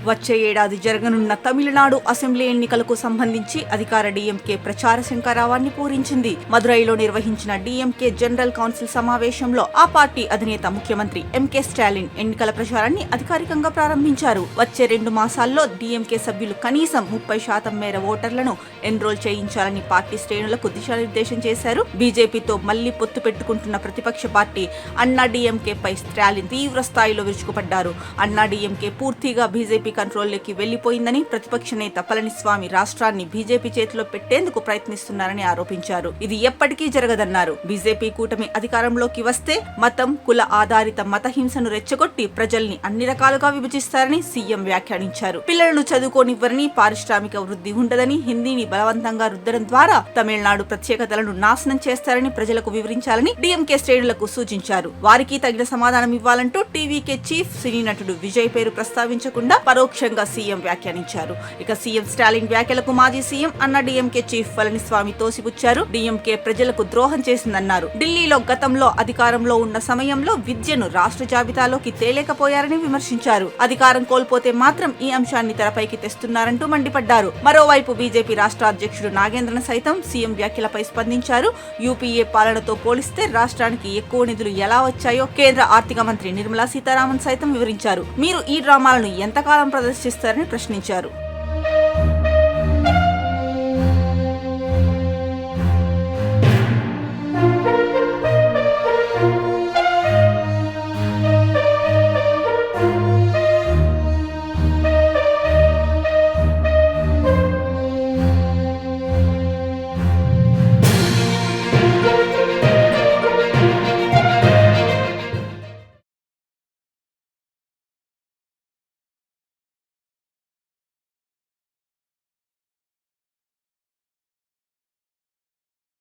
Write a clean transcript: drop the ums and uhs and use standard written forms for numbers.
వచ్చే ఏడాది జరగనున్న తమిళనాడు అసెంబ్లీ ఎన్నికలకు సంబంధించి అధికార డీఎంకే ప్రచార శంఖారావాన్ని పూరించింది. మదురైలో నిర్వహించిన డీఎంకే జనరల్ కౌన్సిల్ సమావేశంలో ఆ పార్టీ అధినేత ముఖ్యమంత్రి ఎంకే స్టాలిన్ ఎన్నికల ప్రచారాన్ని అధికారికంగా ప్రారంభించారు. వచ్చే 2 మాసాల్లో డీఎంకే సభ్యులు కనీసం 30% మేర ఓటర్లను ఎన్రోల్ చేయించాలని పార్టీ శ్రేణులకు దిశానిర్దేశం చేశారు. బీజేపీతో మళ్లీ పొత్తు పెట్టుకుంటున్న ప్రతిపక్ష పార్టీ అన్నా డీఎంకే పై స్టాలిన్ తీవ్ర స్థాయిలో విరుచుకుపడ్డారు. అన్నా డీఎంకే పూర్తిగా బీజేపీ కంట్రోల్లోకి వెళ్లిపోయిందని, ప్రతిపక్ష నేత పళనిస్వామి రాష్ట్రాన్ని బీజేపీ చేతిలో పెట్టేందుకు ప్రయత్నిస్తున్నారని ఆరోపించారు. ఇది ఎప్పటికీ జరగదన్నారు. బీజేపీ కూటమి అధికారంలోకి వస్తే మతం, కుల ఆధారిత మత హింసను రెచ్చగొట్టి ప్రజల్ని అన్ని రకాలుగా విభజిస్తారని సీఎం వ్యాఖ్యానించారు. పిల్లలను చదువుకోనివ్వరని, పారిశ్రామిక వృద్ధి ఉండదని, హిందీని బలవంతంగా రుద్దడం ద్వారా తమిళనాడు ప్రత్యేకతలను నాశనం చేస్తారని ప్రజలకు వివరించాలని డీఎంకే శ్రేణులకు సూచించారు. వారికి తగిన సమాధానం ఇవ్వాలంటూ టీవీకే చీఫ్ సినీ నటుడు విజయ్ పేరు ప్రస్తావించకుండా పరోక్షంగా సీఎం వ్యాఖ్యానించారు. ఇక సీఎం స్టాలిన్ వ్యాఖ్యలకు మాజీ సీఎం అన్నా డీఎంకే చీఫ్ పళనిస్వామి తోసిపుచ్చారు. డీఎంకే ప్రజలకు ద్రోహం చేసిందన్నారు. ఢిల్లీలో గతంలో అధికారంలో ఉన్న సమయంలో విద్యను రాష్ట్ర జాబితాలోకి తేలేకపోయారని విమర్శించారు. అధికారం కోల్పోతే మాత్రం ఈ అంశాన్ని తెరపైకి తెస్తున్నారంటూ మండిపడ్డారు. మరోవైపు బీజేపీ రాష్ట్ర అధ్యక్షుడు నాగేంద్రన్ సైతం సీఎం వ్యాఖ్యలపై స్పందించారు. యూపీఏ పాలనతో పోలిస్తే రాష్ట్రానికి ఎక్కువ నిధులు ఎలా వచ్చాయో కేంద్ర ఆర్థిక మంత్రి నిర్మలా సీతారామన్ సైతం వివరించారు. మీరు ఈ డ్రామాలను ఎంతకాలం ప్రదర్శిస్తారని ప్రశ్నించారు.